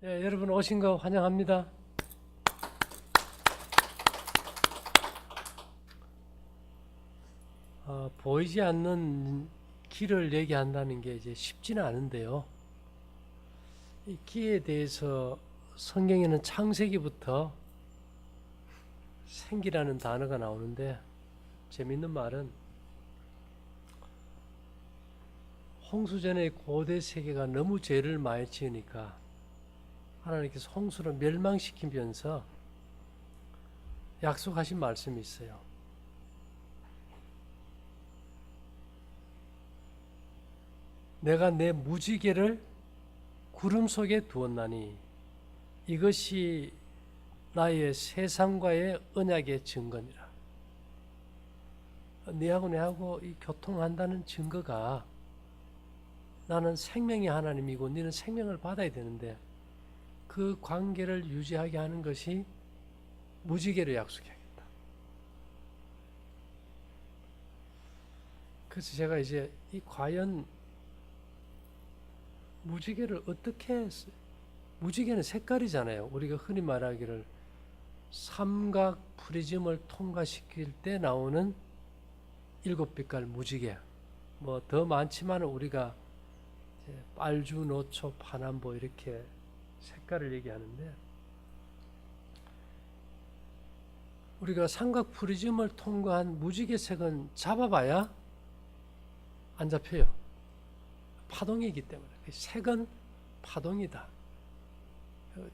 예, 여러분 오신 거 환영합니다. 보이지 않는 길을 얘기한다는 게 이제 쉽지는 않은데요. 이 길에 대해서 성경에는 창세기부터 생기라는 단어가 나오는데 재밌는 말은 홍수전의 고대 세계가 너무 죄를 많이 지으니까 하나님께서 홍수를 멸망시키면서 약속하신 말씀이 있어요. 내가 내 무지개를 구름 속에 두었나니 이것이 나의 세상과의 언약의 증거니라. 내하고 이 교통한다는 증거가 나는 생명의 하나님이고 너는 생명을 받아야 되는데 그 관계를 유지하게 하는 것이 무지개를 약속해야겠다. 그래서 제가 이제 이 과연 무지개를 어떻게 무지개는 색깔이잖아요. 우리가 흔히 말하기를 삼각 프리즘을 통과시킬 때 나오는 7빛깔 무지개. 뭐 더 많지만 우리가 빨주, 노초, 파남보 이렇게 색깔을 얘기하는데 우리가 삼각 프리즘을 통과한 무지개색은 잡아봐야 안 잡혀요. 파동이기 때문에. 색은 파동이다.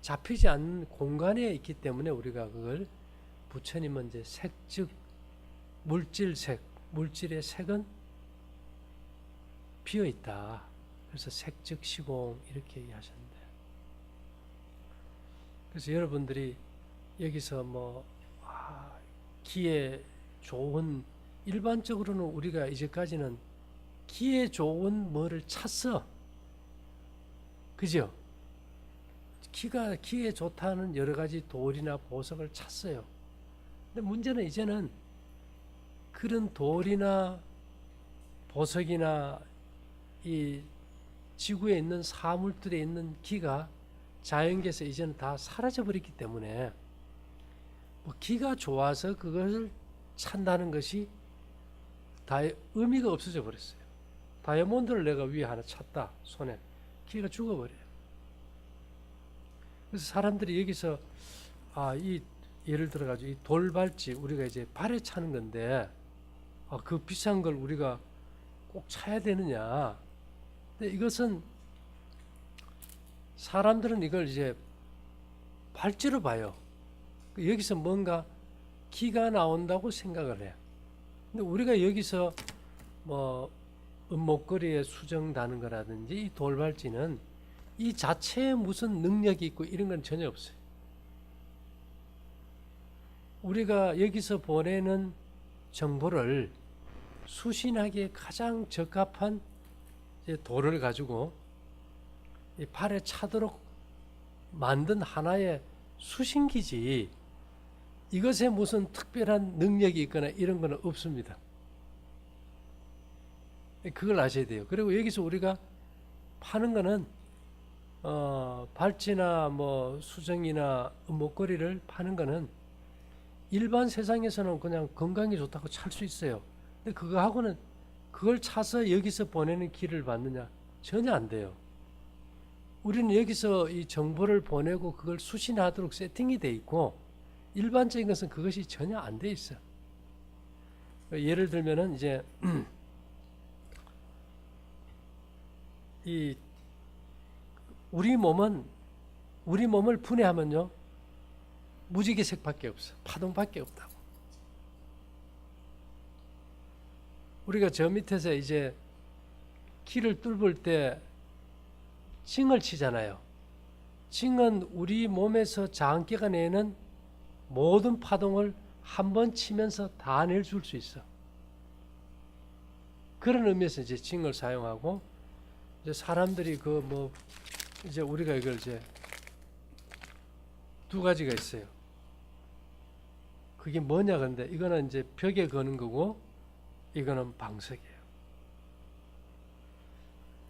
잡히지 않는 공간에 있기 때문에 우리가 그걸 부처님은 이제 색즉 물질색, 물질의 색은 비어 있다. 그래서 색즉 시공 이렇게 얘기하셨는데, 그래서 여러분들이 여기서 뭐 기에 좋은, 일반적으로는 우리가 이제까지는 기에 좋은 뭐를 찾어, 그죠? 기에 좋다는 여러 가지 돌이나 보석을 찾어요. 근데 문제는 이제는 그런 돌이나 보석이나 이 지구에 있는 사물들에 있는 기가 자연계에서 이제는 다 사라져 버렸기 때문에 뭐 기가 좋아서 그것을 찾는다는 것이 다 의미가 없어져 버렸어요. 다이아몬드를 내가 위에 하나 찾다, 손에, 기가 죽어버려요. 그래서 사람들이 여기서 이 예를 들어가지고 이 돌발찌 우리가 이제 발에 차는 건데 그 비싼 걸 우리가 꼭 차야 되느냐? 근데 이것은 사람들은 이걸 이제 발찌로 봐요. 여기서 뭔가 기가 나온다고 생각을 해요. 근데 우리가 여기서 뭐 목걸이에 수정다는 거라든지 이 돌발찌는 이 자체에 무슨 능력이 있고 이런 건 전혀 없어요. 우리가 여기서 보내는 정보를 수신하기에 가장 적합한 돌을 가지고 이 발에 차도록 만든 하나의 수신기지, 이것에 무슨 특별한 능력이 있거나 이런 건 없습니다. 그걸 아셔야 돼요. 그리고 여기서 우리가 파는 거는 발찌나 뭐 수정이나 목걸이를 파는 거는 일반 세상에서는 그냥 건강에 좋다고 찰 수 있어요. 근데 그거하고는 그걸 차서 여기서 보내는 길을 받느냐? 전혀 안 돼요. 우리는 여기서 이 정보를 보내고 그걸 수신하도록 세팅이 돼 있고 일반적인 것은 그것이 전혀 안 돼 있어. 예를 들면은 이제 이 우리 몸을 분해하면요 무지개색밖에 없어. 파동밖에 없다고. 우리가 저 밑에서 이제 키를 뚫을 때 징을 치잖아요. 징은 우리 몸에서 장기가 내는 모든 파동을 한 번 치면서 다 내줄 수 있어. 그런 의미에서 이제 징을 사용하고, 이제 사람들이 이제 우리가 이걸 이제 두 가지가 있어요. 그게 뭐냐 근데 이거는 이제 벽에 거는 거고 이거는 방석이에요.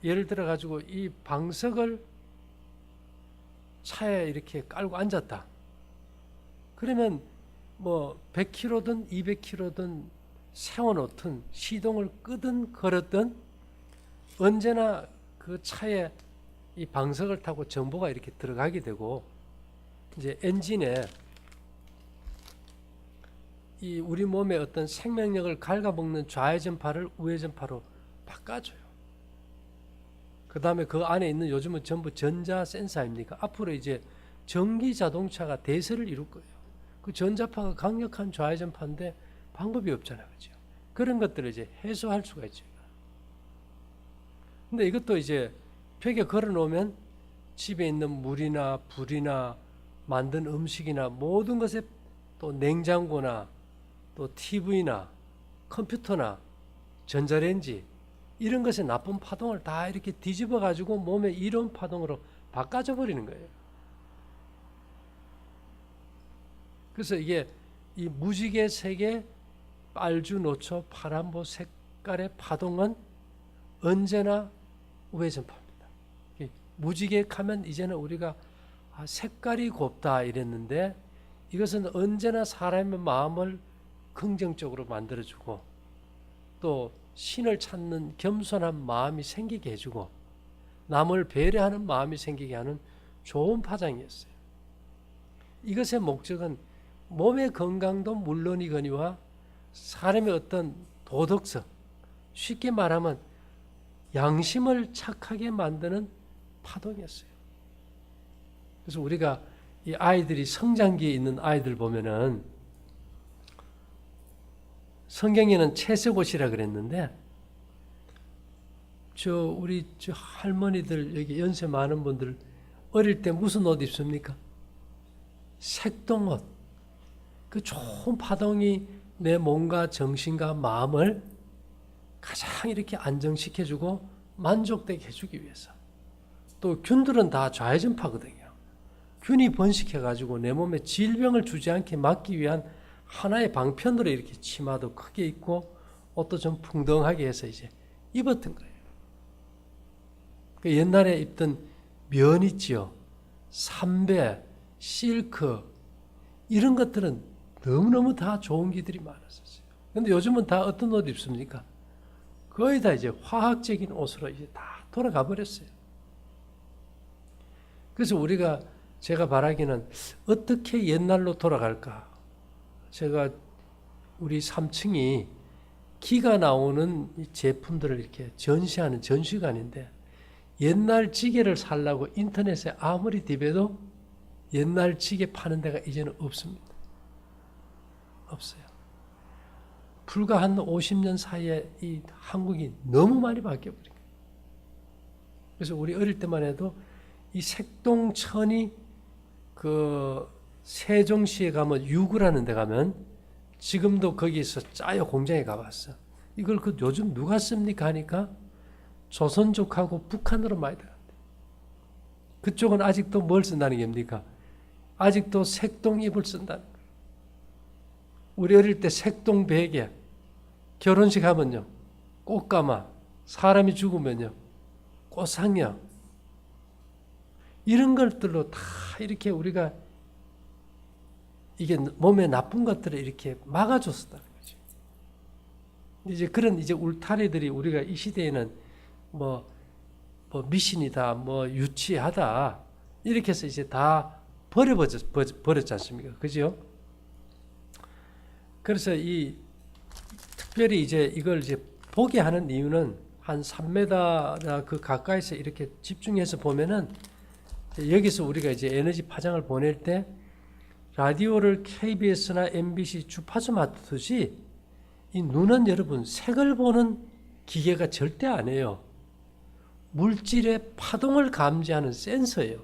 예를 들어 가지고 이 방석을 차에 이렇게 깔고 앉았다. 그러면 뭐 100km든 200km든 세워놓든 시동을 끄든 걸었든 언제나 그 차에 이 방석을 타고 정보가 이렇게 들어가게 되고, 이제 엔진에 이 우리 몸의 어떤 생명력을 갉아먹는 좌회전파를 우회전파로 바꿔줘요. 그 다음에 그 안에 있는 요즘은 전부 전자 센서 아닙니까? 앞으로 이제 전기 자동차가 대세를 이룰 거예요. 그 전자파가 강력한 좌회전파인데 방법이 없잖아요. 그죠? 그런 것들을 이제 해소할 수가 있죠. 근데 이것도 이제 벽에 걸어 놓으면 집에 있는 물이나 불이나 만든 음식이나 모든 것에, 또 냉장고나 또 TV나 컴퓨터나 전자레인지 이런 것의 나쁜 파동을 다 이렇게 뒤집어 가지고 몸의 이로운 파동으로 바꿔줘 버리는 거예요. 그래서 이게 이 무지개 색의 빨주, 노초, 파란보 색깔의 파동은 언제나 우회전파입니다. 무지개 하면 이제는 우리가 색깔이 곱다 이랬는데, 이것은 언제나 사람의 마음을 긍정적으로 만들어주고 또 신을 찾는 겸손한 마음이 생기게 해주고 남을 배려하는 마음이 생기게 하는 좋은 파장이었어요. 이것의 목적은 몸의 건강도 물론이거니와 사람의 어떤 도덕성, 쉽게 말하면 양심을 착하게 만드는 파동이었어요. 그래서 우리가 이 아이들이 성장기에 있는 아이들 보면은 성경에는 채색옷이라 그랬는데, 우리 할머니들, 여기 연세 많은 분들 어릴 때 무슨 옷 입습니까? 색동옷. 그 좋은 파동이 내 몸과 정신과 마음을 가장 이렇게 안정시켜주고 만족되게 해주기 위해서. 또 균들은 다 좌회전파거든요. 균이 번식해가지고 내 몸에 질병을 주지 않게 막기 위한 하나의 방편으로 이렇게 치마도 크게 입고 옷도 좀 풍덩하게 해서 이제 입었던 거예요. 그 옛날에 입던 면 있지요. 삼배, 실크 이런 것들은 너무너무 다 좋은 기들이 많았었어요. 근데 요즘은 다 어떤 옷 입습니까? 거의 다 이제 화학적인 옷으로 이제 다 돌아가 버렸어요. 그래서 제가 바라기는 어떻게 옛날로 돌아갈까? 제가 우리 3층이 기가 나오는 이 제품들을 이렇게 전시하는 전시관인데, 옛날 지게를 살라고 인터넷에 아무리 디벼도 옛날 지게 파는 데가 이제는 없습니다. 없어요. 불과 한 50년 사이에 이 한국이 너무 많이 바뀌어버린 거예요. 그래서 우리 어릴 때만 해도 이 색동천이 그 세종시에 가면 유구라는 데 가면 지금도 거기서 짜요 공장에 가봤어. 이걸 요즘 누가 씁니까 하니까 조선족하고 북한으로 많이 들어간대. 그쪽은 아직도 뭘 쓴다는 겁니까? 아직도 색동잎을 쓴다는 거예요. 우리 어릴 때 색동 베개, 결혼식 하면요 꽃가마, 사람이 죽으면요 꽃상령, 이런 것들로 다 이렇게 우리가 이게 몸에 나쁜 것들을 이렇게 막아줬었다는 거죠. 이제 그런 울타리들이 우리가 이 시대에는 뭐 미신이다, 유치하다 이렇게 해서 이제 다 버렸지 않습니까? 그죠? 그래서 특별히 이걸 보게 하는 이유는 한 3m 그 가까이서 이렇게 집중해서 보면은, 여기서 우리가 이제 에너지 파장을 보낼 때 라디오를 KBS나 MBC 주파수 맞듯이 이 눈은 여러분 색을 보는 기계가 절대 아니에요. 물질의 파동을 감지하는 센서예요.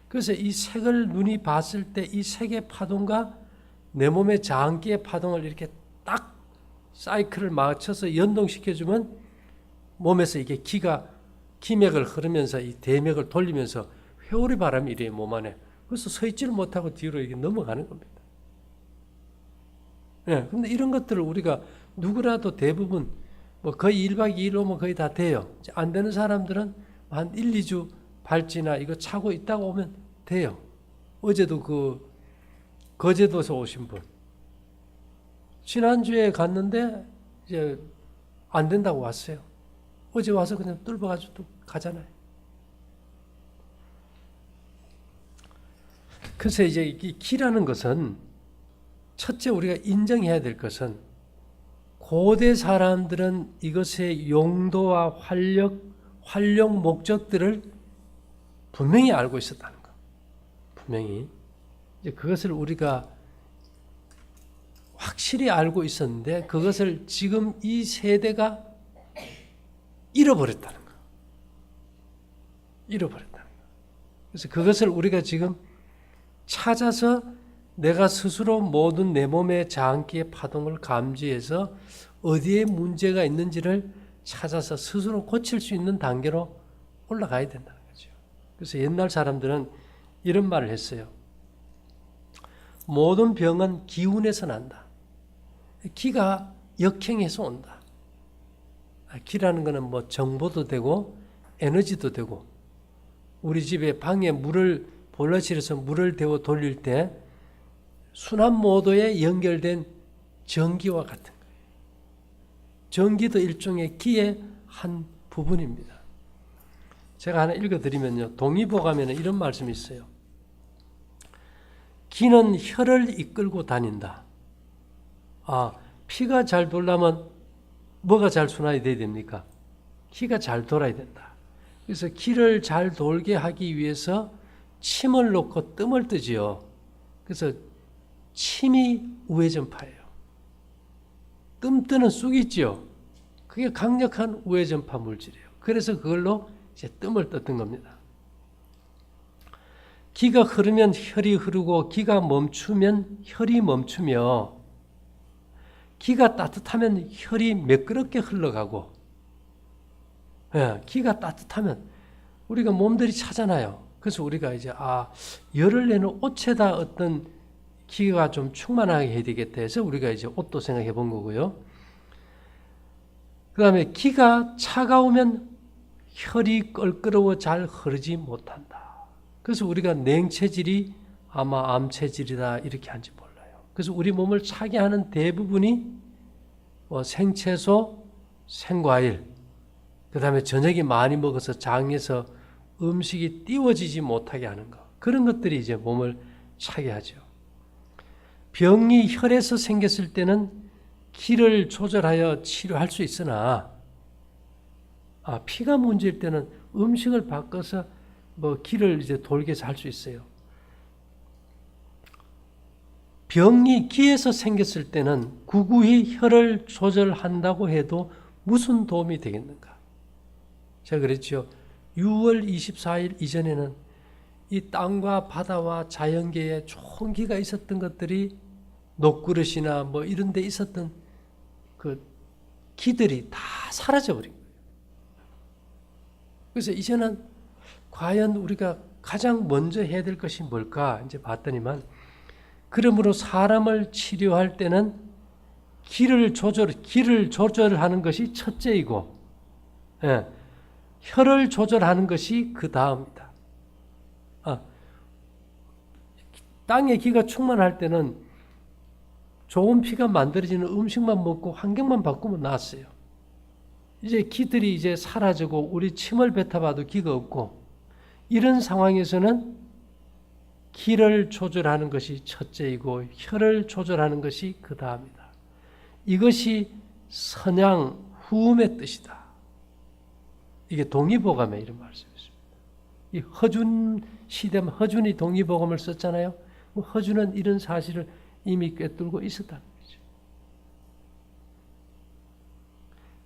그래서 이 색을 눈이 봤을 때 이 색의 파동과 내 몸의 장기의 파동을 이렇게 딱 사이클을 맞춰서 연동시켜주면 몸에서 이게 기맥을 흐르면서 이 대맥을 돌리면서 회오리 바람이 이래요, 몸 안에. 그래서 서 있지를 못하고 뒤로 이게 넘어가는 겁니다. 예, 근데 이런 것들을 우리가 누구라도 대부분 거의 1박 2일 오면 거의 다 돼요. 안 되는 사람들은 한 1, 2주 발찌나 이거 차고 있다가 오면 돼요. 어제도 그 거제도에서 오신 분 지난주에 갔는데 이제 안 된다고 왔어요. 어제 와서 그냥 뚫어가지고 또 가잖아요. 그래서 이제 이 기라는 것은 첫째 우리가 인정해야 될 것은 고대 사람들은 이것의 용도와 활용 목적들을 분명히 알고 있었다는 거. 분명히 이제 그것을 우리가 확실히 알고 있었는데 그것을 지금 이 세대가 잃어버렸다는 거. 잃어버렸다는 거. 그래서 그것을 우리가 지금 찾아서 내가 스스로 모든 내 몸의 자한기의 파동을 감지해서 어디에 문제가 있는지를 찾아서 스스로 고칠 수 있는 단계로 올라가야 된다는 거죠. 그래서 옛날 사람들은 이런 말을 했어요. 모든 병은 기운에서 난다. 기가 역행해서 온다. 기라는 것은 뭐 정보도 되고 에너지도 되고 우리 집에 방에 물을 보일러실에서 물을 데워 돌릴 때 순환 모드에 연결된 전기와 같은 거예요. 전기도 일종의 기의 한 부분입니다. 제가 하나 읽어드리면요. 동의보감에는 이런 말씀이 있어요. 기는 혈을 이끌고 다닌다. 피가 잘 돌려면 뭐가 잘 순환이 돼야 됩니까? 기가 잘 돌아야 된다. 그래서 기를 잘 돌게 하기 위해서 침을 놓고 뜸을 뜨지요. 그래서 침이 우회전파예요. 뜸 뜨는 쑥이 있죠. 그게 강력한 우회전파 물질이에요. 그래서 그걸로 이제 뜸을 떴던 겁니다. 기가 흐르면 혈이 흐르고 기가 멈추면 혈이 멈추며 기가 따뜻하면 혈이 매끄럽게 흘러가고 기가 따뜻하면 우리가 몸들이 차잖아요. 그래서 우리가 이제 열을 내는 옷에다 어떤 기가 좀 충만하게 해야 되겠다 해서 우리가 이제 옷도 생각해 본 거고요. 그 다음에 기가 차가우면 혈이 껄끄러워 잘 흐르지 못한다. 그래서 우리가 냉체질이 아마 암체질이다 이렇게 한지 몰라요. 그래서 우리 몸을 차게 하는 대부분이 생채소, 생과일, 그 다음에 저녁에 많이 먹어서 장에서 음식이 띄워지지 못하게 하는 것. 그런 것들이 이제 몸을 차게 하죠. 병이 혈에서 생겼을 때는 기를 조절하여 치료할 수 있으나 피가 문제일 때는 음식을 바꿔서 기를 이제 돌게 해서 할 수 있어요. 병이 기에서 생겼을 때는 구구히 혈을 조절한다고 해도 무슨 도움이 되겠는가? 제가 그랬죠. 6월 24일 이전에는 이 땅과 바다와 자연계에 좋은 기가 있었던 것들이 녹그릇이나 이런 데 있었던 그 기들이 다 사라져버린 거예요. 그래서 이제는 과연 우리가 가장 먼저 해야 될 것이 뭘까? 이제 봤더니만 그러므로 사람을 치료할 때는 기를 조절하는 것이 첫째이고 혈을 조절하는 것이 그 다음이다. 땅에 기가 충만할 때는 좋은 피가 만들어지는 음식만 먹고 환경만 바꾸면 나았어요. 이제 기들이 이제 사라지고 우리 침을 뱉어봐도 기가 없고 이런 상황에서는 기를 조절하는 것이 첫째이고 혈을 조절하는 것이 그 다음이다. 이것이 선양 후음의 뜻이다. 이게 동의보감에 이런 말씀이십니다. 이 허준 시대면 허준이 동의보감을 썼잖아요. 허준은 이런 사실을 이미 꿰뚫고 있었다는 거죠.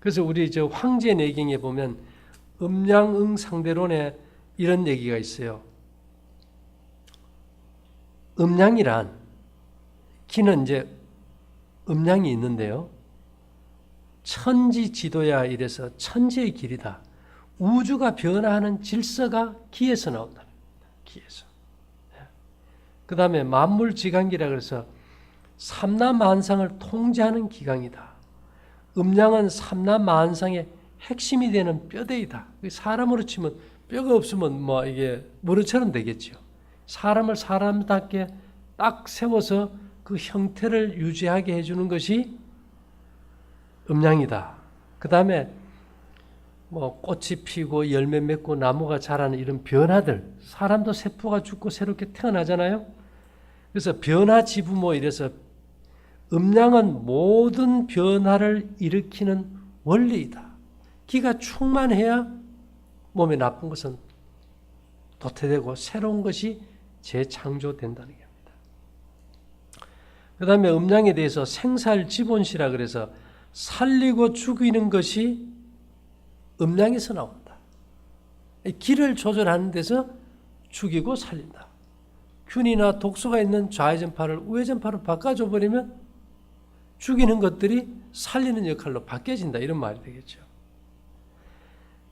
그래서 우리 황제내경에 보면 음양응 상대론에 이런 얘기가 있어요. 음양이란 기는 이제 음양이 있는데요. 천지지도야 이래서 천지의 길이다. 우주가 변화하는 질서가 기에서 나온다. 기에서. 그 다음에 만물지강기라 그래서 삼라만상을 통제하는 기강이다. 음양은 삼라만상의 핵심이 되는 뼈대이다. 사람으로 치면 뼈가 없으면 뭐 이게 머리처럼 되겠죠. 사람을 사람답게 딱 세워서 그 형태를 유지하게 해주는 것이 음양이다. 그 다음에 뭐 꽃이 피고 열매 맺고 나무가 자라는 이런 변화들, 사람도 세포가 죽고 새롭게 태어나잖아요. 그래서 변화지부모 이래서 음양은 모든 변화를 일으키는 원리이다. 기가 충만해야 몸에 나쁜 것은 도태되고 새로운 것이 재창조된다는 겁니다. 그 다음에 음양에 대해서 생살지본시라 그래서 살리고 죽이는 것이 음양에서 나온다. 기를 조절하는 데서 죽이고 살린다. 균이나 독소가 있는 좌회전파를 우회전파로 바꿔줘 버리면 죽이는 것들이 살리는 역할로 바뀌어진다. 이런 말이 되겠죠.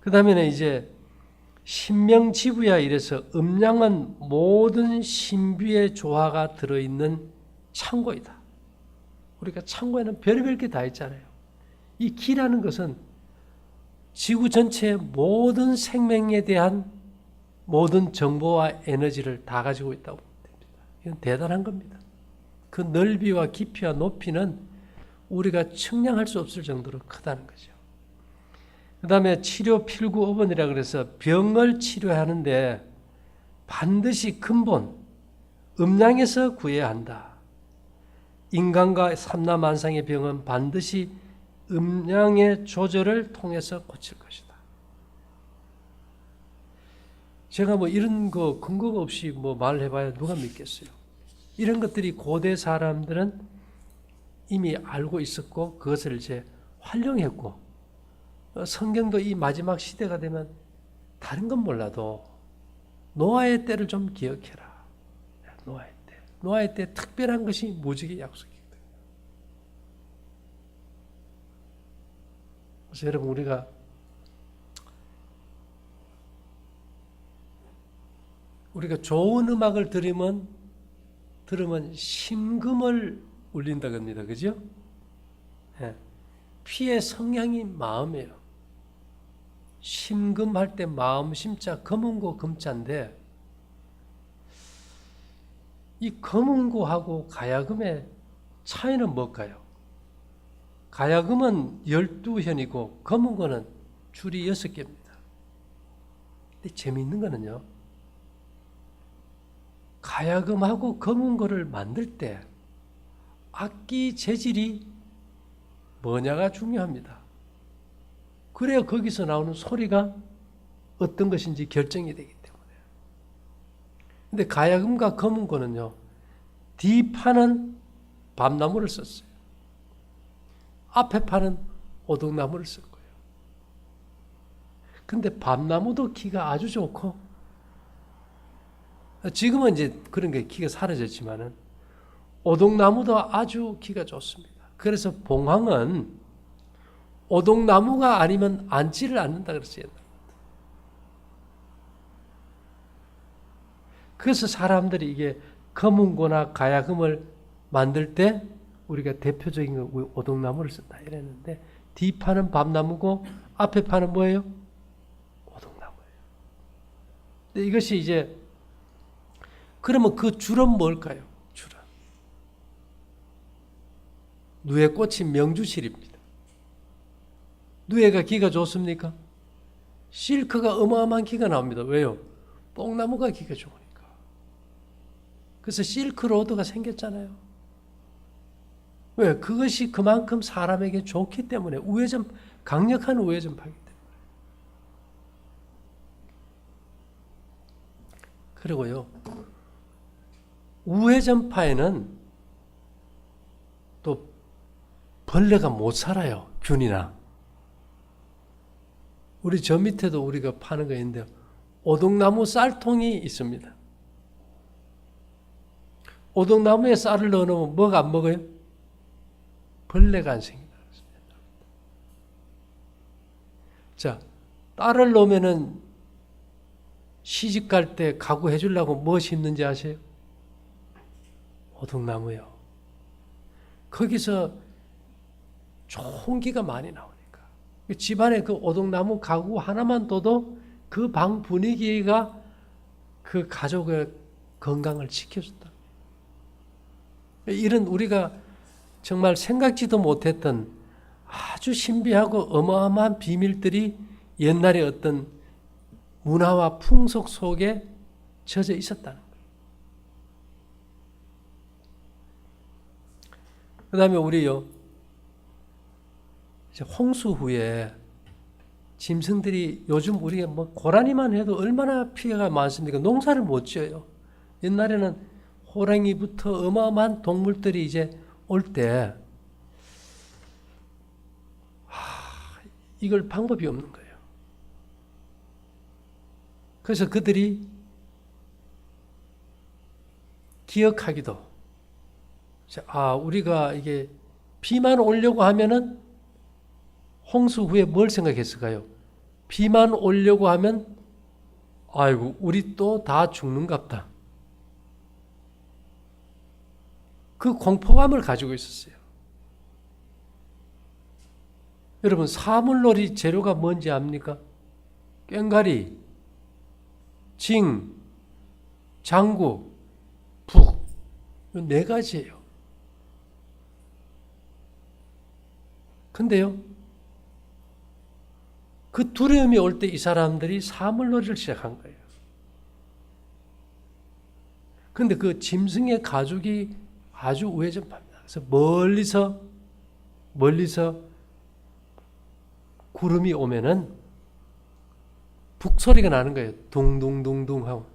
그 다음에는 이제 신명지부야 이래서 음양은 모든 신비의 조화가 들어있는 창고이다. 우리가 창고에는 별의별 게 다 있잖아요. 이 기라는 것은 지구 전체의 모든 생명에 대한 모든 정보와 에너지를 다 가지고 있다고 보면 됩니다. 이건 대단한 겁니다. 그 넓이와 깊이와 높이는 우리가 측량할 수 없을 정도로 크다는 거죠. 그 다음에 치료 필구업원이라 그래서 병을 치료하는데 반드시 근본, 음양에서 구해야 한다. 인간과 삼라만상의 병은 반드시 음양의 조절을 통해서 고칠 것이다. 제가 뭐 이런 거 근거가 없이 뭐 말을 해봐야 누가 믿겠어요. 이런 것들이 고대 사람들은 이미 알고 있었고 그것을 이제 활용했고 성경도 이 마지막 시대가 되면 다른 건 몰라도 노아의 때를 좀 기억해라. 노아의 때. 노아의 때 특별한 것이 무지개 약속이거든요. 그래서 여러분 우리가 좋은 음악을 들으면 심금을 울린다 겁니다. 그죠? 예. 피의 성향이 마음이에요. 심금할 때 마음 심자 검은고 금자인데 이 검은고하고 가야금의 차이는 뭘까요? 가야금은 12현이고 검은고는 줄이 6개입니다. 근데 재미있는 거는요. 가야금하고 검은고를 만들 때 악기 재질이 뭐냐가 중요합니다. 그래야 거기서 나오는 소리가 어떤 것인지 결정이 되기 때문에. 근데 가야금과 검은고는요. 뒤판은 밤나무를 썼어요. 앞에 판은 오동나무를 쓸 거예요. 근데 밤나무도 기가 아주 좋고 지금은 이제 그런 게 기가 사라졌지만은 오동나무도 아주 기가 좋습니다. 그래서 봉황은 오동나무가 아니면 앉지를 않는다 그랬어요. 그래서 사람들이 이게 검은고나 가야금을 만들 때 우리가 대표적인 거 오동나무를 쓴다 이랬는데 뒤판은 밤나무고 앞에 판은 뭐예요? 오동나무예요. 근데 이것이 이제 그러면 그 줄은 뭘까요? 줄은 누에 꽂힌 명주실입니다. 누에가 기가 좋습니까? 실크가 어마어마한 기가 나옵니다. 왜요? 뽕나무가 기가 좋으니까. 그래서 실크로드가 생겼잖아요. 왜? 그것이 그만큼 사람에게 좋기 때문에 강력한 우회전파이기 때문에. 그리고요. 우회전파에는 또 벌레가 못 살아요. 균이나. 우리 저 밑에도 우리가 파는 거 있는데 오동나무 쌀통이 있습니다. 오동나무에 쌀을 넣어놓으면 뭐가 안 먹어요? 벌레가 안 생긴다. 자, 딸을 놓으면은 시집 갈 때 가구 해주려고 뭐 심는지 아세요? 오동나무요. 거기서 좋은 기가 많이 나오니까. 집안에 그 오동나무 가구 하나만 둬도 그 방 분위기가 그 가족의 건강을 지켜준다. 이런 우리가 정말 생각지도 못했던 아주 신비하고 어마어마한 비밀들이 옛날의 어떤 문화와 풍속 속에 젖어 있었다는 거예요. 그 다음에 우리요, 홍수 후에 짐승들이 요즘 우리가 뭐 고라니만 해도 얼마나 피해가 많습니까? 농사를 못 지어요. 옛날에는 호랑이부터 어마어마한 동물들이 이제 올 때, 이걸 방법이 없는 거예요. 그래서 그들이 기억하기도, 우리가 이게 비만 오려고 하면은 홍수 후에 뭘 생각했을까요? 비만 오려고 하면 아이고 우리 또 다 죽는갑다. 그 공포감을 가지고 있었어요. 여러분 사물놀이 재료가 뭔지 압니까? 꽹가리, 징, 장구, 북, 이 네 가지예요. 근데요, 그 두려움이 올 때 이 사람들이 사물놀이를 시작한 거예요. 근데 그 짐승의 가죽이 아주 우회전파입니다. 그래서 멀리서 구름이 오면은 북소리가 나는 거예요. 둥둥둥둥 하고.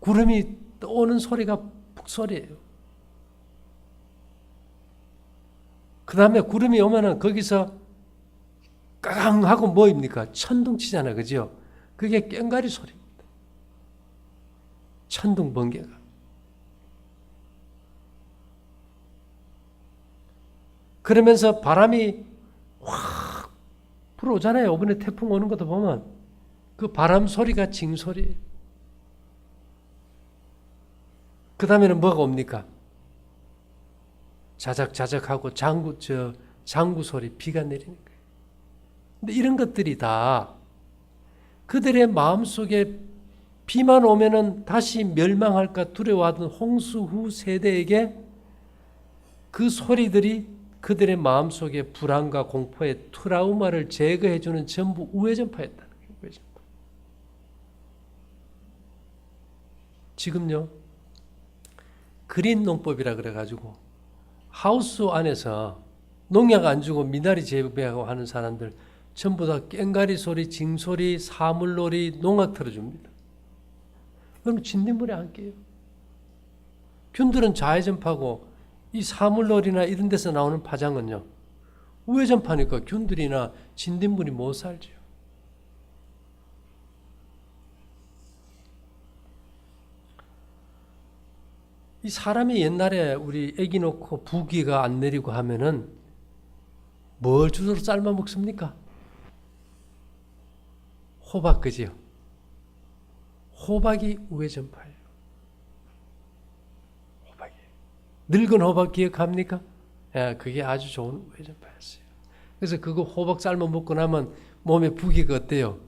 구름이 떠오는 소리가 북소리예요. 그 다음에 구름이 오면은 거기서 까강 하고 뭐입니까? 천둥치잖아요. 그죠? 그게 꽹가리 소리입니다. 천둥 번개가. 그러면서 바람이 확 불어오잖아요. 이번에 태풍 오는 것도 보면 그 바람 소리가 징소리예요. 그 다음에는 뭐가 옵니까? 자작자작하고 장구 소리, 비가 내리는 거예요. 근데 이런 것들이 다 그들의 마음속에 비만 오면은 다시 멸망할까 두려워하던 홍수 후 세대에게 그 소리들이 그들의 마음속에 불안과 공포의 트라우마를 제거해주는 전부 우회전파였다는 거예요. 우회전파. 지금요, 그린 농법이라 그래가지고 하우스 안에서 농약 안 주고 미나리 재배하고 하는 사람들 전부 다 꽹가리 소리, 징소리, 사물놀이, 농약 틀어줍니다. 그럼 진딧물에 안 깨요. 균들은 좌회전파고 이 사물놀이나 이런 데서 나오는 파장은요, 우회전파니까 균들이나 진딧물이 못 살죠. 이 사람이 옛날에 우리 애기 놓고 부기가 안 내리고 하면은 뭘 주로 삶아 먹습니까? 호박, 그지요? 호박이 우회전파예요. 호박이. 늙은 호박 기억합니까? 예, 그게 아주 좋은 우회전파였어요. 그래서 그거 호박 삶아 먹고 나면 몸에 부기가 어때요?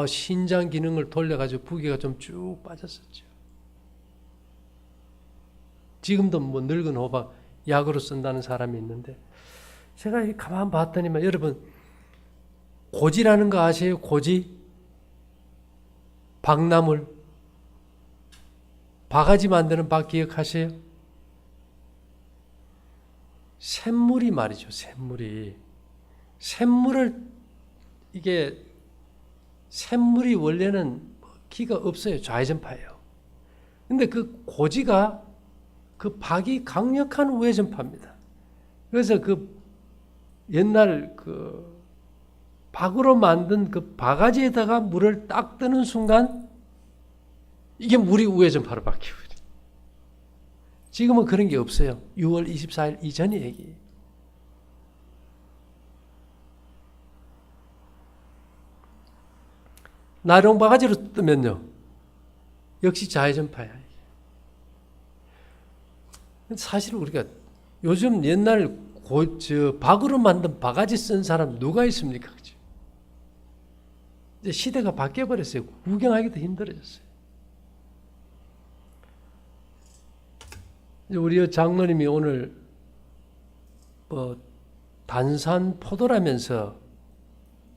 신장 기능을 돌려가지고 부기가 좀 쭉 빠졌었죠. 지금도 뭐 늙은 호박 약으로 쓴다는 사람이 있는데, 제가 가만 봤더니만 여러분 고지라는 거 아세요? 고지? 박나물. 바가지 만드는 박 기억하세요? 샘물이 말이죠. 샘물이. 샘물이 원래는 기가 없어요. 좌회전파예요. 근데 그 고지가 그 박이 강력한 우회전파입니다. 그래서 그 옛날 그 박으로 만든 그 바가지에다가 물을 딱 뜨는 순간 이게 물이 우회전파로 바뀌어요. 지금은 그런 게 없어요. 6월 24일 이전의 얘기예요. 나룡 바가지로 뜨면요, 역시 좌회전파야. 사실 우리가 요즘 옛날 박으로 만든 바가지 쓴 사람 누가 있습니까? 그죠? 이제 시대가 바뀌어 버렸어요. 구경하기도 힘들어졌어요. 우리 장로님이 오늘 단산 포도라면서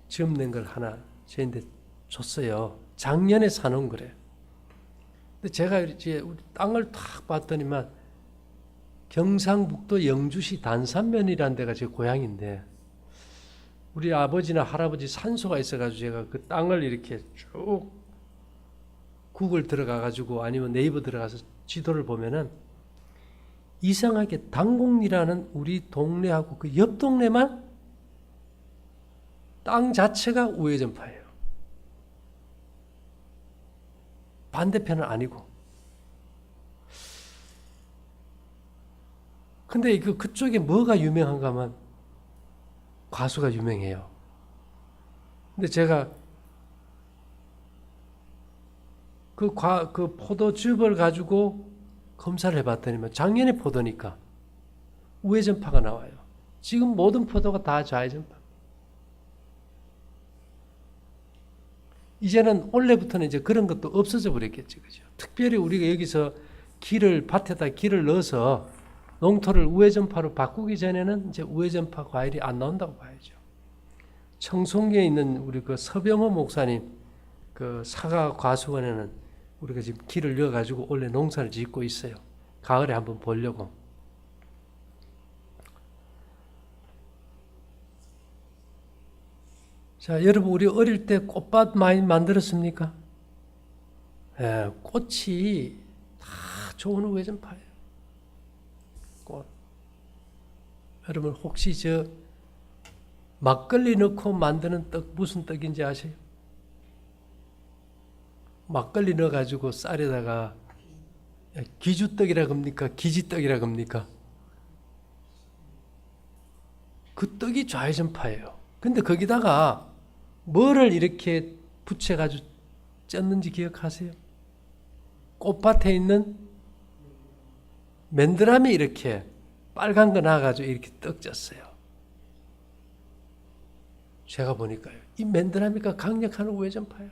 지금 낸 걸 하나 저희한테 줬어요. 작년에 사놓은 거래. 근데 제가 이제 우리 땅을 탁 봤더니만 경상북도 영주시 단산면이라는 데가 제 고향인데 우리 아버지나 할아버지 산소가 있어가지고 제가 그 땅을 이렇게 쭉 구글 들어가가지고 아니면 네이버 들어가서 지도를 보면은 이상하게 당곡리라는 우리 동네하고 그 옆 동네만 땅 자체가 우회전파예요. 반대편은 아니고. 근데 그쪽에 뭐가 유명한가 하면 과수가 유명해요. 근데 제가 그 포도즙을 가지고 검사를 해봤더니만 작년에 포도니까 우회전파가 나와요. 지금 모든 포도가 다 좌회전파. 이제는 올해부터는 이제 그런 것도 없어져 버렸겠죠, 그죠? 특별히 우리가 여기서 밭에다 길을 넣어서 농토를 우회전파로 바꾸기 전에는 이제 우회전파 과일이 안 나온다고 봐야죠. 청송리에 있는 우리 그 서병호 목사님 그 사과 과수원에는 우리가 지금 길을 넣어가지고 원래 농사를 짓고 있어요. 가을에 한번 보려고. 자, 여러분 우리 어릴 때 꽃밭 많이 만들었습니까? 예, 꽃이 다 좋은 우회전파예요. 꽃. 여러분 혹시 막걸리 넣고 만드는 떡 무슨 떡인지 아세요? 막걸리 넣어가지고 쌀에다가 기주떡이라 겁니까? 기지떡이라 겁니까? 그 떡이 좌회전파예요. 근데 거기다가 뭐를 이렇게 붙여가지고 쪘는지 기억하세요? 꽃밭에 있는 맨드라미 이렇게 빨간 거 나와가지고 이렇게 떡 쪘어요. 제가 보니까요. 이 맨드라미가 강력한 우회전파예요.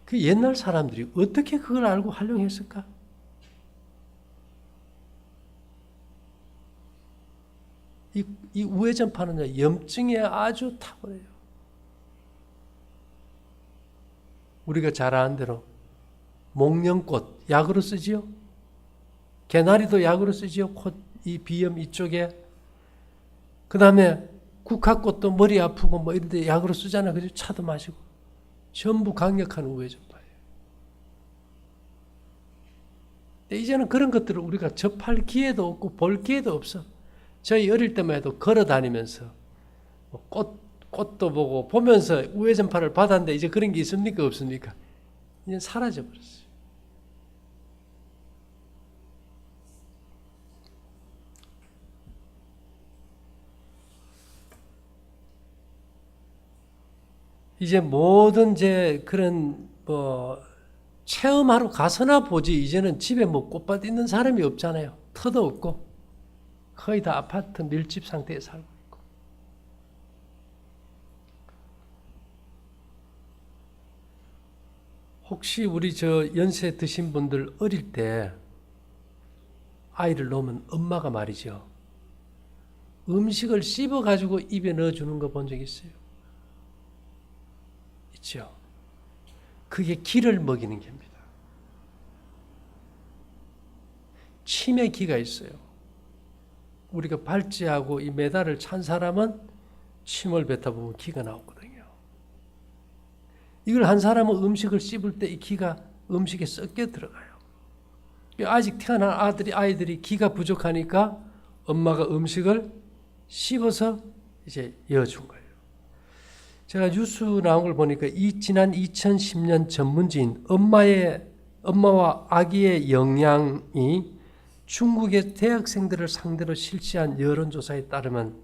그 옛날 사람들이 어떻게 그걸 알고 활용했을까? 이 우회전파는 염증에 아주 탁월해요. 우리가 잘 아는 대로 목련꽃 약으로 쓰지요. 개나리도 약으로 쓰지요. 이 비염 이쪽에. 그 다음에 국화꽃도 머리 아프고 뭐 이런 데 약으로 쓰잖아요. 그래서 차도 마시고. 전부 강력한 우회전파예요. 이제는 그런 것들을 우리가 접할 기회도 없고 볼 기회도 없어. 저희 어릴 때만 해도 걸어 다니면서 꽃도 보고 보면서 우회전파를 받았는데 이제 그런 게 있습니까? 없습니까? 이제 사라져 버렸어요. 이제 모든 그런 체험하러 가서나 보지 이제는 집에 꽃밭 있는 사람이 없잖아요. 터도 없고 거의 다 아파트 밀집 상태에 살고 있고. 혹시 우리 연세 드신 분들 어릴 때 아이를 놓으면 엄마가 말이죠. 음식을 씹어 가지고 입에 넣어주는 거 본 적 있어요? 있죠. 그게 기를 먹이는 겁니다. 침의 기가 있어요. 우리가 발제하고 이 메달을 찬 사람은 침을 뱉어보면 기가 나오거든요. 이걸 한 사람은 음식을 씹을 때 이 기가 음식에 섞여 들어가요. 아직 태어난 아이들이 기가 부족하니까 엄마가 음식을 씹어서 이제 이어준 거예요. 제가 뉴스 나온 걸 보니까 지난 2010년 전문지인 엄마와 아기의 영양이 중국의 대학생들을 상대로 실시한 여론조사에 따르면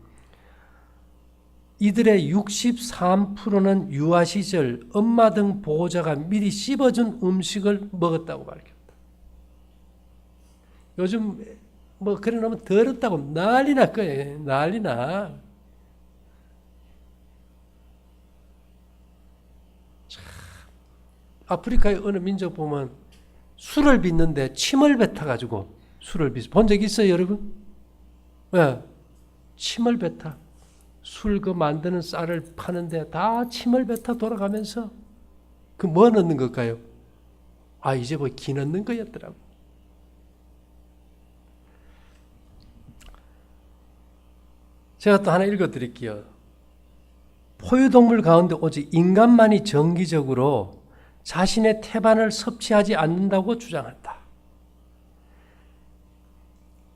이들의 63%는 유아 시절 엄마 등 보호자가 미리 씹어준 음식을 먹었다고 밝혔다. 요즘 뭐 그래 놓으면 더럽다고 난리 날 거예요. 난리 나. 아프리카의 어느 민족 보면 술을 빚는데 침을 뱉어가지고 술을 빚어. 본 적 있어요, 여러분? 네. 침을 뱉어. 술 그 만드는 쌀을 파는데 다 침을 뱉어 돌아가면서 그 뭐 넣는 걸까요? 아, 이제 뭐 기 넣는 거였더라고. 제가 또 하나 읽어드릴게요. 포유동물 가운데 오직 인간만이 정기적으로 자신의 태반을 섭취하지 않는다고 주장한다.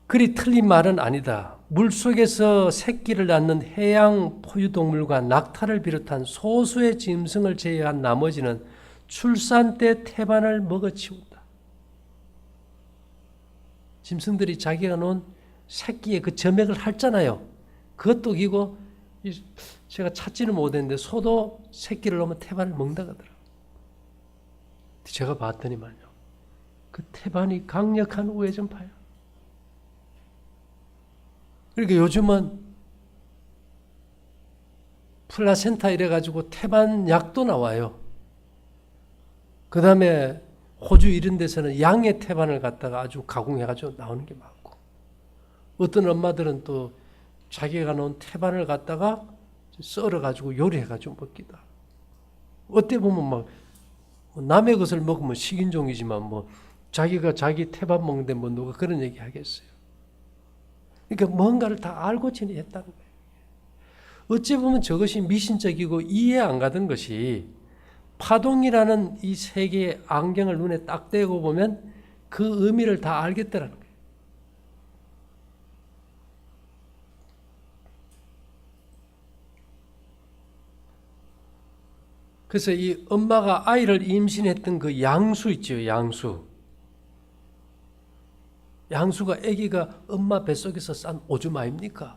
그리 틀린 말은 아니다. 물속에서 새끼를 낳는 해양 포유동물과 낙타를 비롯한 소수의 짐승을 제외한 나머지는 출산 때 태반을 먹어치운다. 짐승들이 자기가 놓은 새끼의 그 점액을 핥잖아요. 그것도 이고 제가 찾지는 못했는데 소도 새끼를 놓으면 태반을 먹는다 하더라고요. 제가 봤더니만요. 그 태반이 강력한 우회전파야. 그러니까 요즘은 플라센타 이래가지고 태반 약도 나와요. 그 다음에 호주 이런 데서는 양의 태반을 갖다가 아주 가공해가지고 나오는 게 많고, 어떤 엄마들은 또 자기가 놓은 태반을 갖다가 썰어가지고 요리해가지고 먹기도 하고. 어때 보면 막 남의 것을 먹으면 식인종이지만 뭐 자기가 자기 태반 먹는데 뭐 누가 그런 얘기 하겠어요. 그러니까 뭔가를 다 알고 지냈다는 거예요. 어찌 보면 저것이 미신적이고 이해 안 가던 것이 파동이라는 이 세계의 안경을 눈에 딱 떼고 보면 그 의미를 다 알겠더라는 거예요. 그래서 이 엄마가 아이를 임신했던 그 양수 있죠, 양수. 양수가 아기가 엄마 뱃속에서 싼 오줌 아닙니까?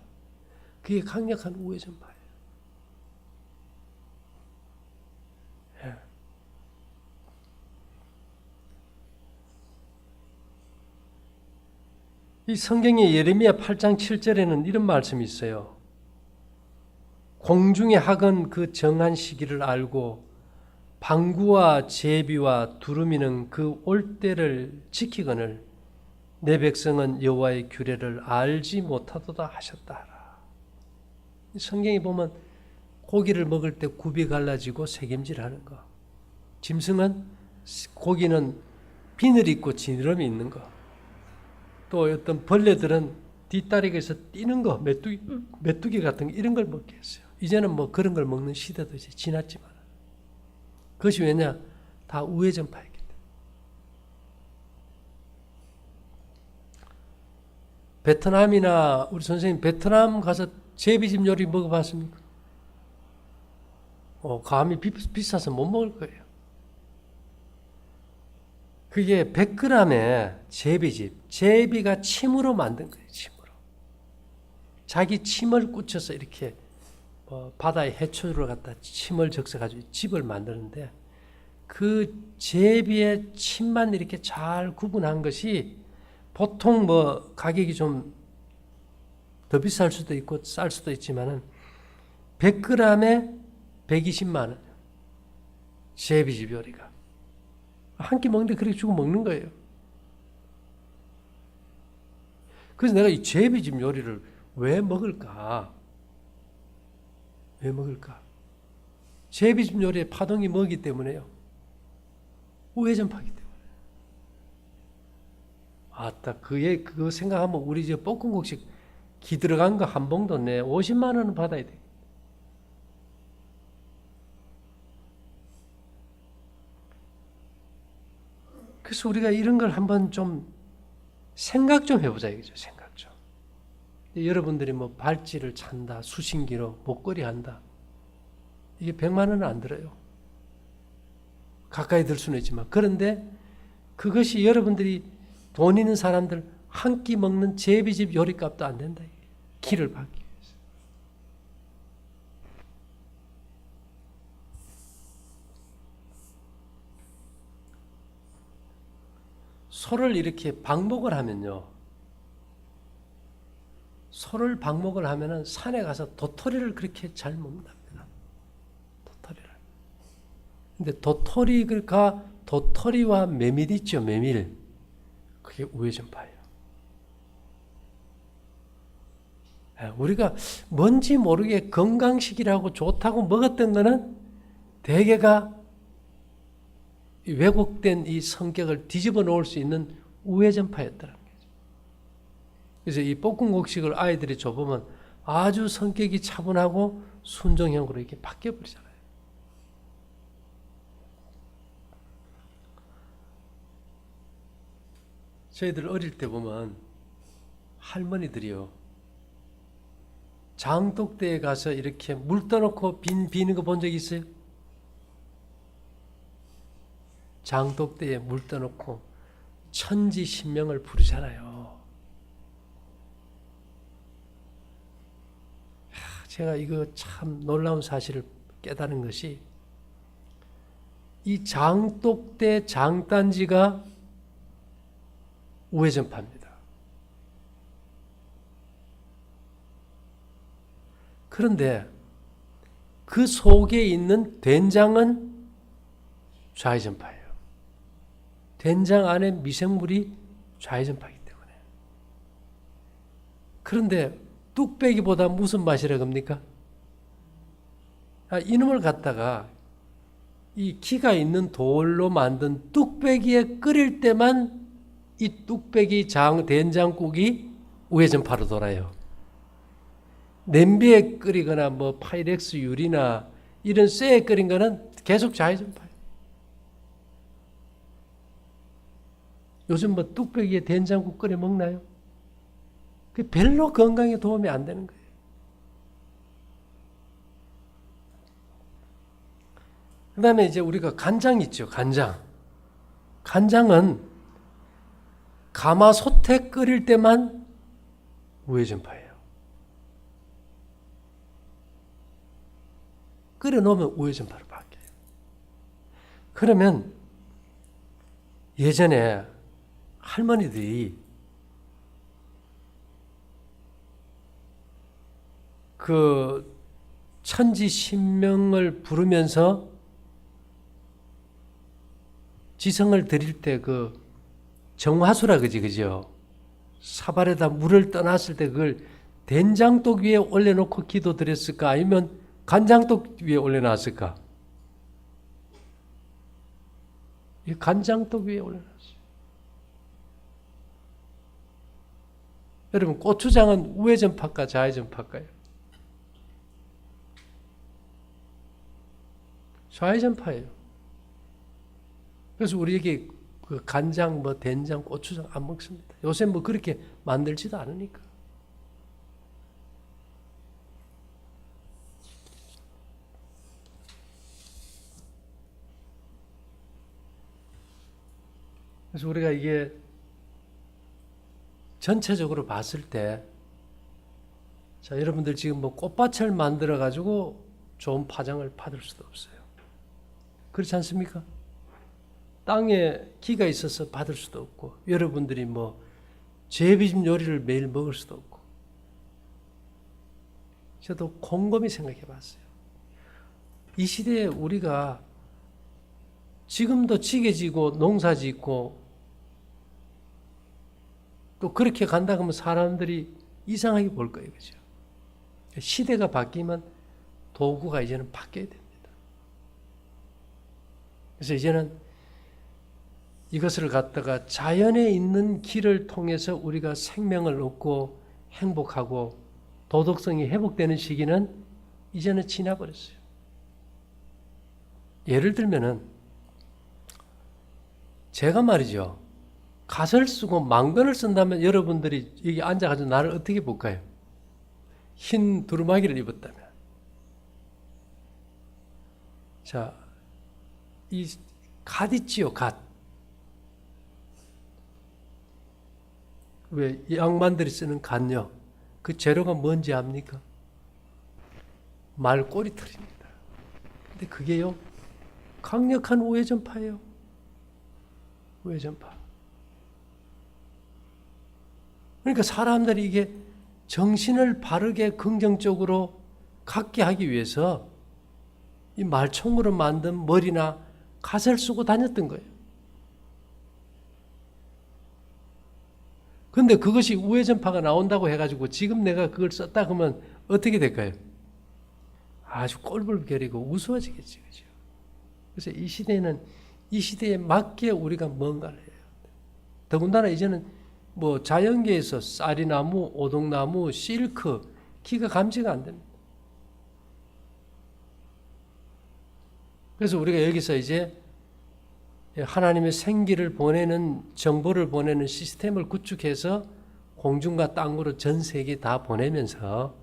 그게 강력한 우회전파예요. 예. 이 성경의 예레미야 8장 7절에는 이런 말씀이 있어요. 공중의 학은 그 정한 시기를 알고 방구와 제비와 두루미는 그 올 때를 지키거늘 내 백성은 여호와의 규례를 알지 못하도다 하셨다. 성경에 보면 고기를 먹을 때 굽이 갈라지고 새김질하는 거, 짐승은 고기는 비늘이 있고 지느러미 있는 거, 또 어떤 벌레들은 뒷다리에서 뛰는 거, 메뚜기 같은 거 이런 걸 먹게 했어요. 이제는 뭐 그런 걸 먹는 시대도 이제 지났지만, 그것이 왜냐? 다 우회전파이기 때문에. 베트남이나 우리 선생님 베트남 가서 제비집 요리 먹어봤습니까? 감이 비싸서 못 먹을 거예요. 그게 100g에 제비집, 제비가 침으로 만든 거예요. 침으로. 자기 침을 꽂혀서 이렇게 바다의 해초를 갖다 침을 적셔가지고 집을 만드는데, 그 제비의 침만 이렇게 잘 구분한 것이 보통 뭐 가격이 좀 더 비쌀 수도 있고 쌀 수도 있지만은 100g에 120만 원. 제비집 요리가. 한 끼 먹는데 그렇게 주고 먹는 거예요. 그래서 내가 이 제비집 요리를 왜 먹을까? 왜 먹을까? 제비집 요리의 파동이 뭐기 때문에요? 우회전파기 때문에. 아따, 그거 생각하면 우리 이제 볶음국식 기 들어간 거 한 봉도 내 50만 원은 받아야 돼. 그래서 우리가 이런 걸 한번 좀 생각 좀 해보자 이거죠. 생각 좀. 여러분들이 뭐 발찌를 찬다, 수신기로 목걸이 한다. 이게 100만 원은 안 들어요. 가까이 들 수는 있지만. 그런데 그것이 여러분들이 돈 있는 사람들 한 끼 먹는 제비집 요리값도 안 된다. 기를 받기 위해서. 소를 이렇게 방목을 하면요, 소를 방목을 하면은 산에 가서 도토리를 그렇게 잘 먹는답니다. 도토리를. 근데 도토리와 메밀 있죠, 메밀. 그게 우회전파예요. 우리가 뭔지 모르게 건강식이라고 좋다고 먹었던 거는 대개가 왜곡된 이 성격을 뒤집어 놓을 수 있는 우회전파였더라는 거죠. 그래서 이 볶음국식을 아이들이 줘보면 아주 성격이 차분하고 순종형으로 이렇게 바뀌어버리잖아요. 저희들 어릴 때 보면 할머니들이요. 장독대에 가서 이렇게 물 떠놓고 비는 거 본 적 있어요? 장독대에 물 떠놓고 천지신명을 부르잖아요. 제가 이거 참 놀라운 사실을 깨달은 것이 이 장독대 장단지가 우회전파입니다. 그런데 그 속에 있는 된장은 좌회전파예요. 된장 안에 미생물이 좌회전파이기 때문에. 그런데 뚝배기보다 무슨 맛이라 겁니까? 이놈을 갖다가 이 기가 있는 돌로 만든 뚝배기에 끓일 때만 이 뚝배기 된장국이 우회전파로 돌아요. 냄비에 끓이거나 뭐 파이렉스 유리나 이런 쇠에 끓인 거는 계속 좌회전파예요. 요즘 뭐 뚝배기에 된장국 끓여 먹나요? 그 별로 건강에 도움이 안 되는 거예요. 그 다음에 이제 우리가 간장 있죠, 간장. 간장은 가마솥에 끓일 때만 우회전파예요. 끓여 놓으면 우회전파로 바뀌어요. 그러면 예전에 할머니들이 그 천지신명을 부르면서 지성을 드릴 때 그 정화수라 그죠? 사발에다 물을 떠났을 때 그걸 된장독 위에 올려놓고 기도 드렸을까? 아니면 간장독 위에 올려놨을까? 이 간장독 위에 올려놨어요. 여러분, 고추장은 우회전파일까 좌회전파일까요? 좌회전파예요. 그래서 우리에게 그 간장, 뭐 된장, 고추장 안 먹습니다. 요새 뭐 그렇게 만들지도 않으니까. 그래서 우리가 이게 전체적으로 봤을 때, 자, 여러분들 지금 뭐 꽃밭을 만들어 가지고 좋은 파장을 받을 수도 없어요. 그렇지 않습니까? 땅에 기가 있어서 받을 수도 없고, 여러분들이 뭐 제비집 요리를 매일 먹을 수도 없고. 저도 곰곰이 생각해 봤어요. 이 시대에 우리가 지금도 지게 지고 농사 짓고 또 그렇게 간다 그러면 사람들이 이상하게 볼 거예요. 그죠? 시대가 바뀌면 도구가 이제는 바뀌어야 됩니다. 그래서 이제는 이것을 갖다가 자연에 있는 길을 통해서 우리가 생명을 얻고 행복하고 도덕성이 회복되는 시기는 이제는 지나버렸어요. 예를 들면은 제가 말이죠. 갓을 쓰고 망건을 쓴다면 여러분들이 여기 앉아가지고 나를 어떻게 볼까요? 흰 두루마기를 입었다면. 자, 이 갓 있지요, 갓. 왜 양반들이 쓰는 갓요? 그 재료가 뭔지 압니까? 말꼬리털입니다. 근데 그게요, 강력한 우회전파예요. 우회전파. 그러니까 사람들이 이게 정신을 바르게 긍정적으로 갖게 하기 위해서 이 말총으로 만든 머리나 갓을 쓰고 다녔던 거예요. 근데 그것이 우회전파가 나온다고 해가지고 지금 내가 그걸 썼다 그러면 어떻게 될까요? 아주 꼴불견이고 우스워지겠지. 그죠? 그래서 이 시대는 이 시대에 맞게 우리가 뭔가를 해요. 더군다나 이제는 뭐 자연계에서 쌀이나무, 오동나무, 실크, 키가 감지가 안 됩니다. 그래서 우리가 여기서 이제 하나님의 생기를 보내는, 정보를 보내는 시스템을 구축해서 공중과 땅으로 전 세계 다 보내면서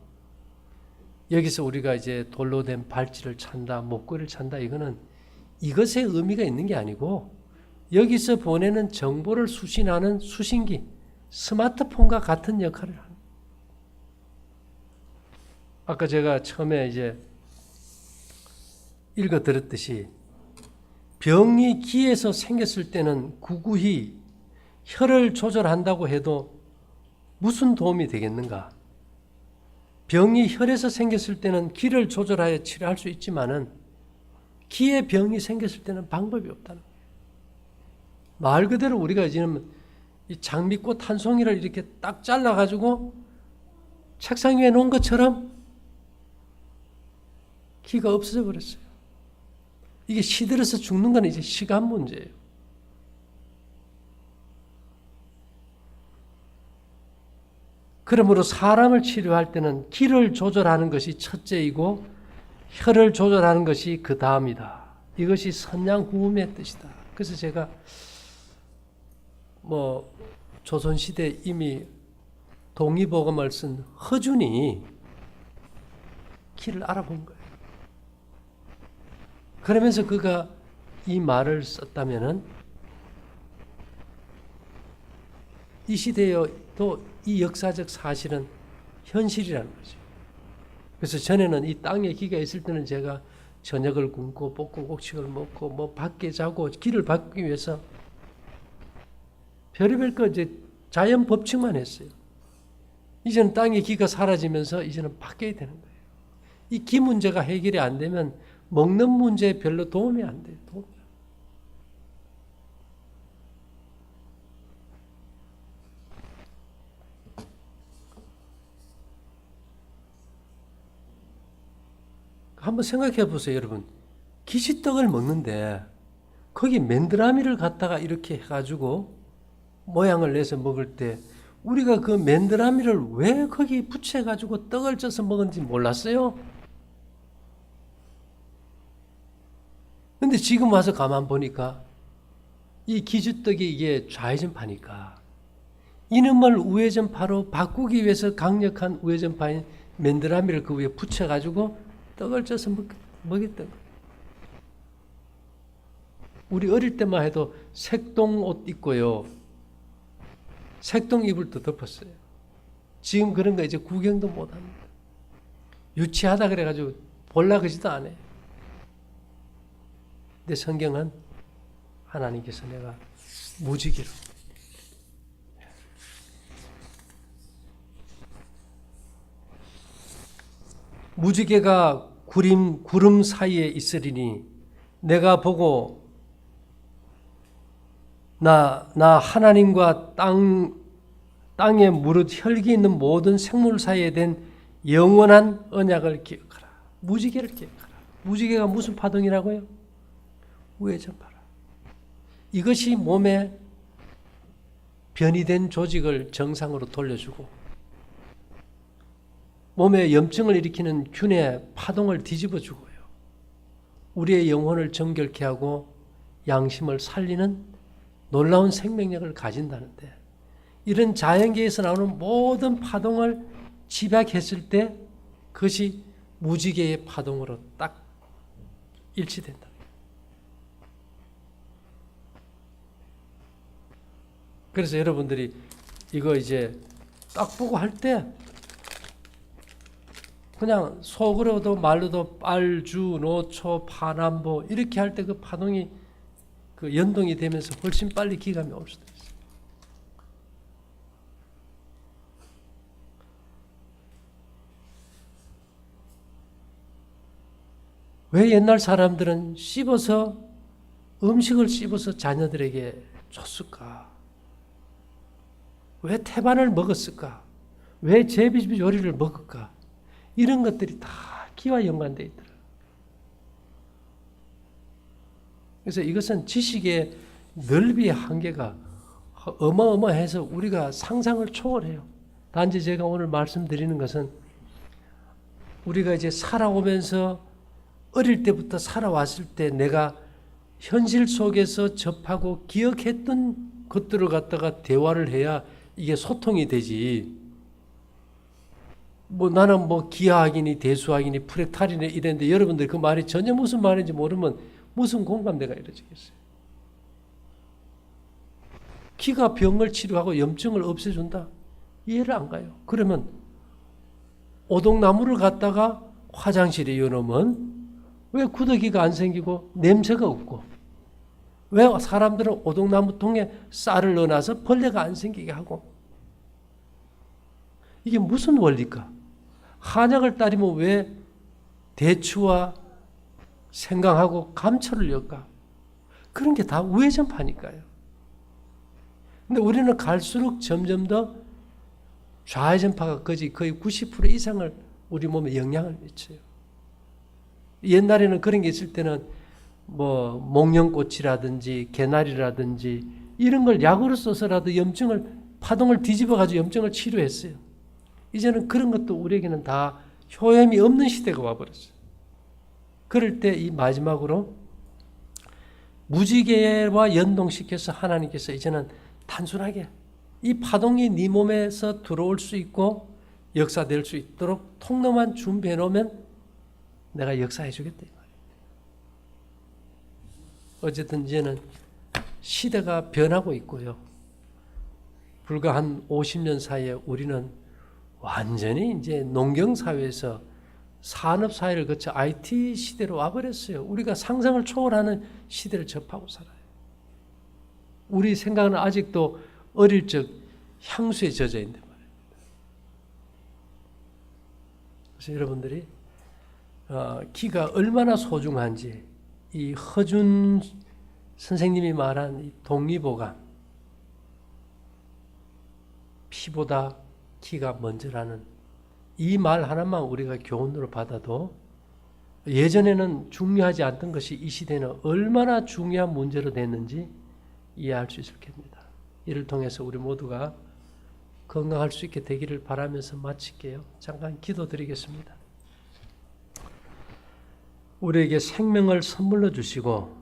여기서 우리가 이제 돌로 된 발찌를 찬다, 목걸이를 찬다, 이거는 이것에 의미가 있는 게 아니고 여기서 보내는 정보를 수신하는 수신기, 스마트폰과 같은 역할을 합니다. 아까 제가 처음에 이제 읽어 들었듯이 병이 기에서 생겼을 때는 구구히 혈을 조절한다고 해도 무슨 도움이 되겠는가? 병이 혈에서 생겼을 때는 기를 조절하여 치료할 수 있지만은 기에 병이 생겼을 때는 방법이 없다는 거예요. 말 그대로 우리가 지금 이 장미꽃 한 송이를 이렇게 딱 잘라가지고 책상 위에 놓은 것처럼 기가 없어져 버렸어요. 이게 시들어서 죽는 건 이제 시간 문제예요. 그러므로 사람을 치료할 때는 기를 조절하는 것이 첫째이고 혈을 조절하는 것이 그 다음이다. 이것이 선양후음의 뜻이다. 그래서 제가 뭐 조선시대 이미 동의보감을 쓴 허준이 기를 알아본 거예요. 그러면서 그가 이 말을 썼다면은 이 시대에도 이 역사적 사실은 현실이라는 거죠. 그래서 전에는 이 땅에 기가 있을 때는 제가 저녁을 굶고 볶음국식을 먹고 뭐 밖에 자고 기를 받기 위해서 별의별 거 이제 자연 법칙만 했어요. 이제는 땅에 기가 사라지면서 이제는 바뀌어야 되는 거예요. 이 기 문제가 해결이 안 되면 먹는 문제에 별로 도움이 안 돼요. 한번 생각해 보세요, 여러분. 기시떡을 먹는데 거기 맨드라미를 갖다가 이렇게 해가지고 모양을 내서 먹을 때 우리가 그 맨드라미를 왜 거기 붙여가지고 떡을 쪄서 먹은지 몰랐어요? 근데 지금 와서 가만 보니까 이 기주떡이 이게 좌회전파니까 이놈을 우회전파로 바꾸기 위해서 강력한 우회전파인 맨드라미를 그 위에 붙여가지고 떡을 쪄서 먹였던 거예요. 우리 어릴 때만 해도 색동 옷 입고요. 색동 이불도 덮었어요. 지금 그런 거 이제 구경도 못 합니다. 유치하다 그래가지고 볼라 그지도 안 해요. 근데 성경은 하나님께서 내가 무지개로 무지개가 구름 사이에 있으리니 내가 보고 나 하나님과 땅에 무릇 혈기 있는 모든 생물 사이에 된 영원한 언약을 기억하라. 무지개를 기억하라. 무지개가 무슨 파동이라고요? 우회전파라. 이것이 몸에 변이된 조직을 정상으로 돌려주고 몸에 염증을 일으키는 균의 파동을 뒤집어 주고요. 우리의 영혼을 정결케 하고 양심을 살리는 놀라운 생명력을 가진다는데 이런 자연계에서 나오는 모든 파동을 집약했을 때 그것이 무지개의 파동으로 딱 일치된다. 그래서 여러분들이 이거 이제 딱 보고 할 때 그냥 속으로도 말로도 빨주, 노초, 파남보 이렇게 할 때 그 파동이 그 연동이 되면서 훨씬 빨리 기감이 올 수도 있어요. 왜 옛날 사람들은 음식을 씹어서 자녀들에게 줬을까? 왜 태반을 먹었을까? 왜 제비 요리를 먹을까? 이런 것들이 다 기와 연관되어 있더라. 그래서 이것은 지식의 넓이의 한계가 어마어마해서 우리가 상상을 초월해요. 단지 제가 오늘 말씀드리는 것은 우리가 이제 살아오면서 어릴 때부터 살아왔을 때 내가 현실 속에서 접하고 기억했던 것들을 갖다가 대화를 해야 이게 소통이 되지. 나는 기하학이니 대수학이니 프랙탈이니 이랬는데 여러분들 그 말이 전혀 무슨 말인지 모르면 무슨 공감대가 이루어지겠어요. 기가 병을 치료하고 염증을 없애준다? 이해를 안 가요. 그러면 오동나무를 갖다가 화장실에 넣으면 왜 구더기가 안 생기고 냄새가 없고, 왜 사람들은 오동나무 통에 쌀을 넣어놔서 벌레가 안 생기게 하고, 이게 무슨 원리일까? 한약을 따르면 왜 대추와 생강하고 감초를 넣을까? 그런 게 다 우회전파니까요. 근데 우리는 갈수록 점점 더 좌회전파가 거의 90% 이상을 우리 몸에 영향을 미쳐요. 옛날에는 그런 게 있을 때는 목련꽃이라든지 개나리라든지 이런 걸 약으로 써서라도 파동을 뒤집어 가지고 염증을 치료했어요. 이제는 그런 것도 우리에게는 다 효험이 없는 시대가 와버렸어요. 그럴 때 이 마지막으로 무지개와 연동시켜서 하나님께서 이제는 단순하게 이 파동이 네 몸에서 들어올 수 있고 역사될 수 있도록 통로만 준비해 놓으면 내가 역사해 주겠다. 어쨌든 이제는 시대가 변하고 있고요. 불과 한 50년 사이에 우리는 완전히 이제 농경사회에서 산업사회를 거쳐 IT 시대로 와버렸어요. 우리가 상상을 초월하는 시대를 접하고 살아요. 우리 생각은 아직도 어릴 적 향수에 젖어 있는 말입니다. 그래서 여러분들이 기가 얼마나 소중한지 이 허준 선생님이 말한 이 동의보감, 피보다 기가 먼저라는 이 말 하나만 우리가 교훈으로 받아도 예전에는 중요하지 않던 것이 이 시대는 얼마나 중요한 문제로 됐는지 이해할 수 있을 겁니다. 이를 통해서 우리 모두가 건강할 수 있게 되기를 바라면서 마칠게요. 잠깐 기도드리겠습니다. 우리에게 생명을 선물로 주시고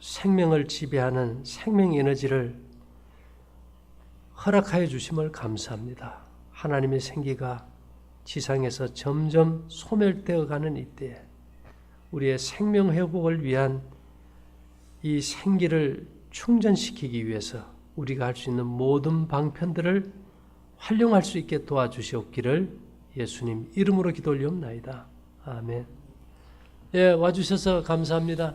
생명을 지배하는 생명 에너지를 허락하여 주심을 감사합니다. 하나님의 생기가 지상에서 점점 소멸되어 가는 이때에 우리의 생명 회복을 위한 이 생기를 충전시키기 위해서 우리가 할 수 있는 모든 방편들을 활용할 수 있게 도와주시옵기를 예수님 이름으로 기도 올리옵나이다. 아멘. 예, 와주셔서 감사합니다.